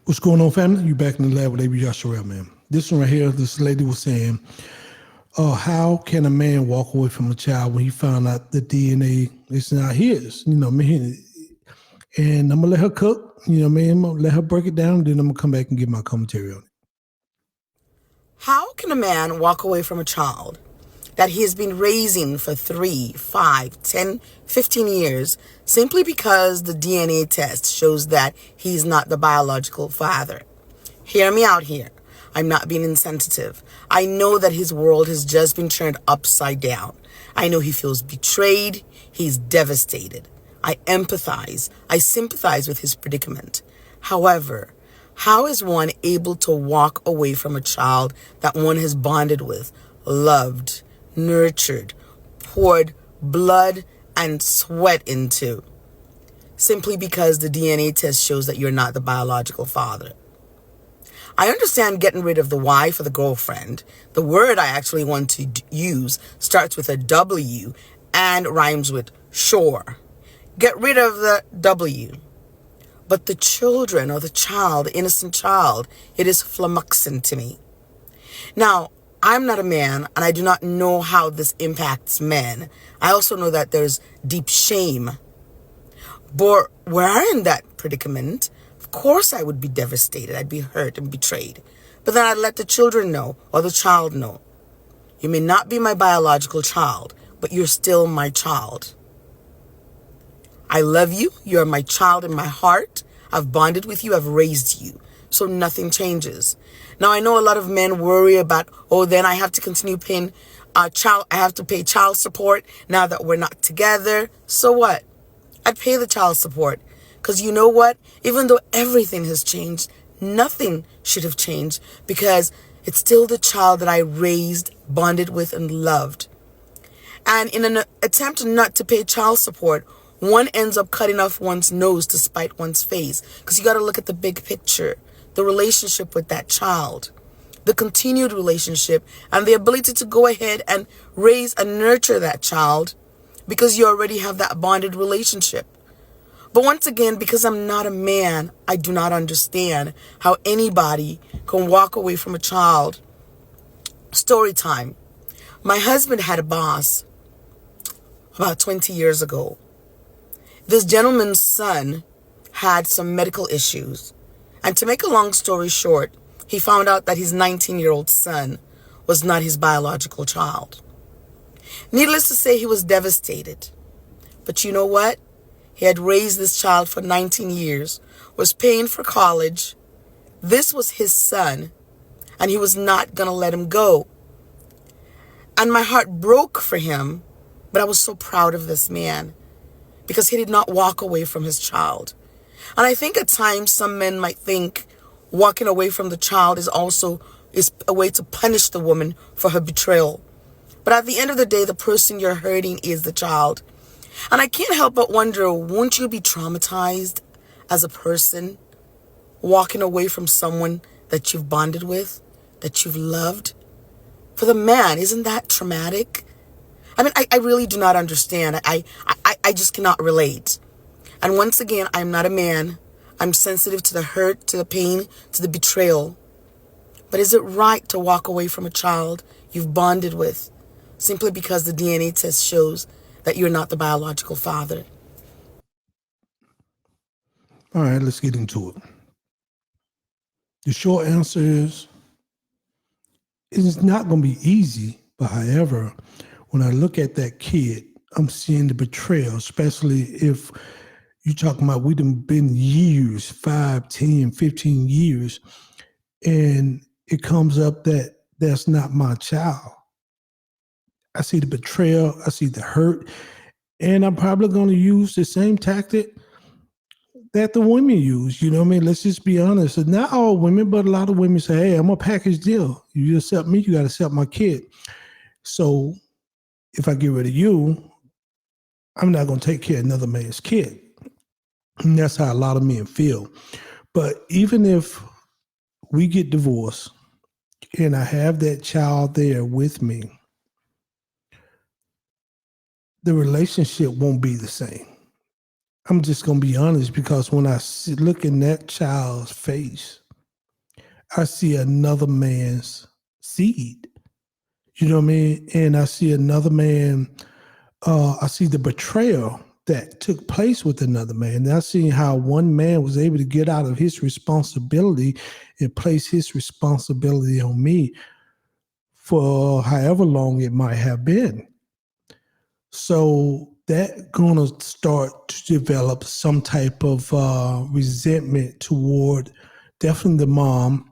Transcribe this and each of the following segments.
What's going on, family? You back in the lab with AB Joshua, man. This one right here, this lady was saying, how can a man walk away from a child when he found out the DNA is not his? Man. And I'm going to let her cook, man. I'm going to let her break it down, then I'm going to come back and give my commentary on it. How can a man walk away from a child that he has been raising for 3, 5, 10, 15 years simply because the DNA test shows that he's not the biological father? Hear me out here. I'm not being insensitive. I know that his world has just been turned upside down. I know he feels betrayed. He's devastated. I empathize. I sympathize with his predicament. However, how is one able to walk away from a child that one has bonded with, loved, nurtured, poured blood and sweat into, simply because the DNA test shows that you're not the biological father? I understand getting rid of the wife or the girlfriend. The word I actually want to use starts with a W and rhymes with sure. Get rid of the W. But the children or the child, the innocent child, it is flummoxing to me. Now, I'm not a man and I do not know how this impacts men. I also know that there's deep shame. But were I in that predicament, of course I would be devastated. I'd be hurt and betrayed. But then I'd let the children know or the child know. You may not be my biological child, but you're still my child. I love you. You're my child in my heart. I've bonded with you. I've raised you. So nothing changes. Now, I know a lot of men worry about, then I have to continue paying I have to pay child support now that we're not together. So what? I'd pay the child support. Because you know what? Even though everything has changed, nothing should have changed because it's still the child that I raised, bonded with, and loved. And in an attempt not to pay child support, one ends up cutting off one's nose to spite one's face. Because you got to look at the big picture, the relationship with that child, the continued relationship, and the ability to go ahead and raise and nurture that child because you already have that bonded relationship. But once again, because I'm not a man, I do not understand how anybody can walk away from a child. Story time. My husband had a boss about 20 years ago. This gentleman's son had some medical issues. And to make a long story short, he found out that his 19-year-old son was not his biological child. Needless to say, he was devastated. But you know what? He had raised this child for 19 years, was paying for college. This was his son, and he was not going to let him go. And my heart broke for him, but I was so proud of this man because he did not walk away from his child. And I think at times some men might think walking away from the child is a way to punish the woman for her betrayal. But at the end of the day, the person you're hurting is the child. And I can't help but wonder, won't you be traumatized as a person walking away from someone that you've bonded with, that you've loved? For the man, isn't that traumatic? I mean, I really do not understand. I just cannot relate. And once again, I'm not a man. I'm sensitive to the hurt, to the pain, to the betrayal. But is it right to walk away from a child you've bonded with simply because the DNA test shows that you're not the biological father? All right, let's get into it. The short answer is it's not going to be easy. But however, when I look at that kid, I'm seeing the betrayal, especially if you're talking about we've been years, 5, 10, 15 years, and it comes up that that's not my child. I see the betrayal, I see the hurt, and I'm probably going to use the same tactic that the women use. You know what I mean? Let's just be honest. And not all women, but a lot of women say, hey, I'm a package deal. You accept me, you got to accept my kid. So if I get rid of you, I'm not going to take care of another man's kid. And that's how a lot of men feel. But even if we get divorced and I have that child there with me, the relationship won't be the same. I'm just gonna be honest, because when I look in that child's face, I see another man's seed. You know what I mean? And I see another man. I see the betrayal that took place with another man. And I see how one man was able to get out of his responsibility and place his responsibility on me for however long it might have been. So that gonna start to develop some type of resentment toward definitely the mom,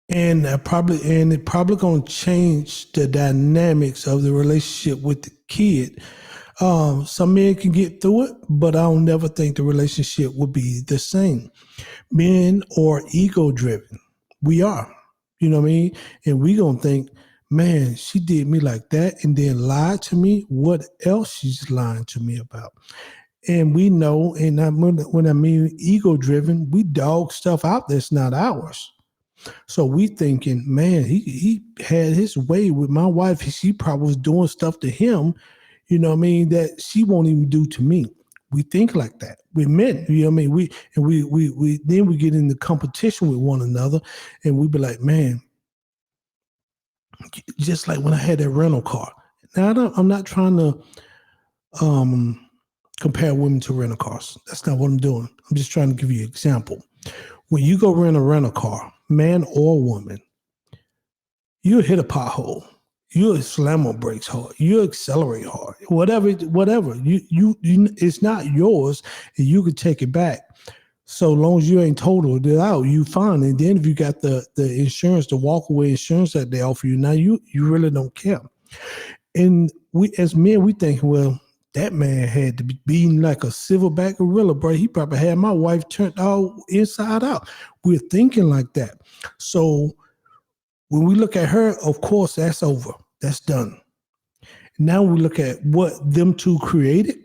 and it probably gonna change the dynamics of the relationship with the kid. Some men can get through it, but I don't never think the relationship will be the same. Men are ego driven. We are, you know what I mean? And we gonna think, man, she did me like that and then lied to me. What else she's lying to me about? And we know, and when I mean ego driven, we dog stuff out that's not ours. So we thinking, man, he had his way with my wife. She probably was doing stuff to him, you know what I mean, that she won't even do to me. We think like that. We're men, you know what I mean? We then we get into competition with one another, and we be like, man, just like when I had that rental car. Now I'm not trying to compare women to rental cars. That's not what I'm doing. I'm just trying to give you an example. When you go rent a rental car, man or woman, you'll hit a pothole. You'll slam on brakes hard. You'll accelerate hard. Whatever. You it's not yours, and you can take it back. So long as you ain't totaled it out, you fine. And then if you got the insurance, the walkaway insurance that they offer you, now you really don't care. And we as men, we think, well, that man had to be beaten like a silverback gorilla, bro. He probably had my wife turned all inside out. We're thinking like that. So when we look at her, of course, that's over. That's done. Now we look at what them two created,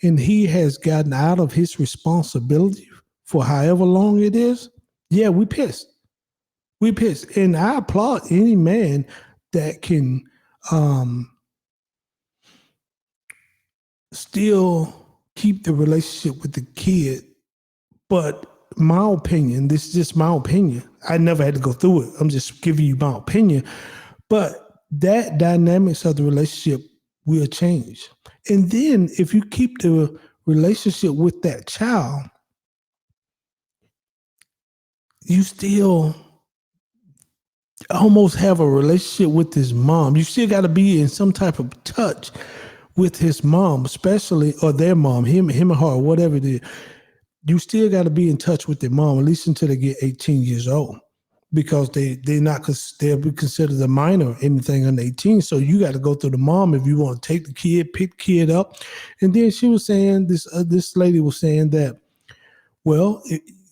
and he has gotten out of his responsibility for however long it is. Yeah, we pissed. We pissed. And I applaud any man that can still keep the relationship with the kid. But my opinion, this is just my opinion. I never had to go through it. I'm just giving you my opinion. But that dynamics of the relationship will change. And then if you keep the relationship with that child, you still almost have a relationship with his mom. You still got to be in some type of touch with his mom, especially, or their mom, him or her, whatever it is. You still got to be in touch with their mom, at least until they get 18 years old, because they'll be considered a minor, anything under 18. So you got to go through the mom if you want to take the kid, pick the kid up. And then she was saying, this lady was saying that, well,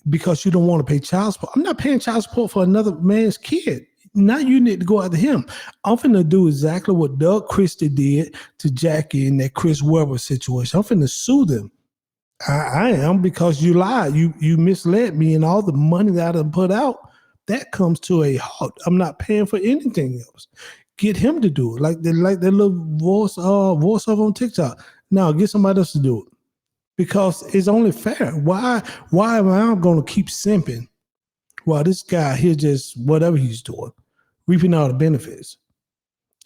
because you don't want to pay child support. I'm not paying child support for another man's kid. Now you need to go after him. I'm finna do exactly what Doug Christie did to Jackie in that Chris Webber situation. I'm finna sue them. I am, because you lied. You misled me, and all the money that I put out, that comes to a halt. I'm not paying for anything else. Get him to do it. Like that little voice off on TikTok. Now get somebody else to do it. Because it's only fair. Why am I gonna keep simping while this guy here just whatever he's doing, reaping all the benefits?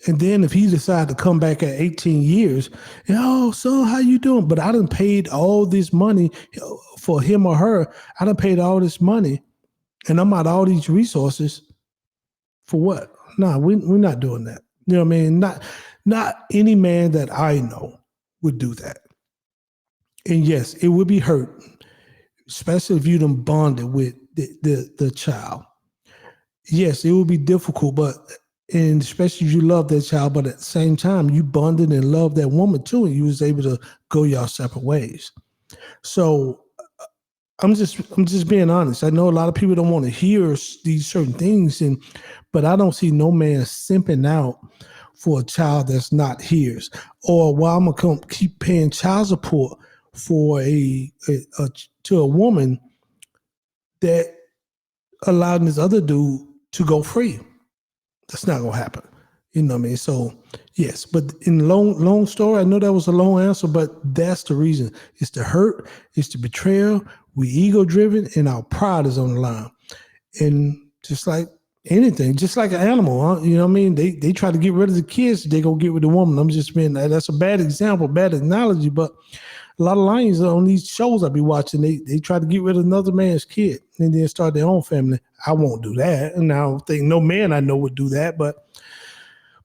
And then if he decides to come back at 18 years, oh, so how you doing? But I done paid all this money for him or her. I done paid all this money, and I'm out all these resources for what? No, we're not doing that. You know what I mean? Not any man that I know would do that. And yes, it would be hurt, especially if you done bonded with the child. Yes, it would be difficult, and especially if you love that child, but at the same time, you bonded and loved that woman too, and you was able to go y'all separate ways. So I'm just being honest. I know a lot of people don't want to hear these certain things, but I don't see no man simping out for a child that's not his. Or while I'm gonna keep paying child support for to a woman that allowed this other dude to go free. That's not gonna happen. You know what I mean? So yes, but in long story, I know that was a long answer, but that's the reason. It's the hurt, it's the betrayal. We ego driven, and our pride is on the line. And just like anything, just like an animal, huh? You know what I mean? They try to get rid of the kids, they go get rid of the woman. I'm just being that's a bad example, bad analogy, but a lot of lions on these shows I be watching, they try to get rid of another man's kid and then start their own family. I won't do that. And I don't think no man I know would do that, but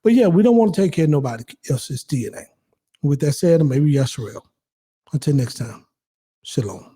yeah, we don't want to take care of nobody else's DNA. With that said, maybe Yasharel. Until next time, shalom.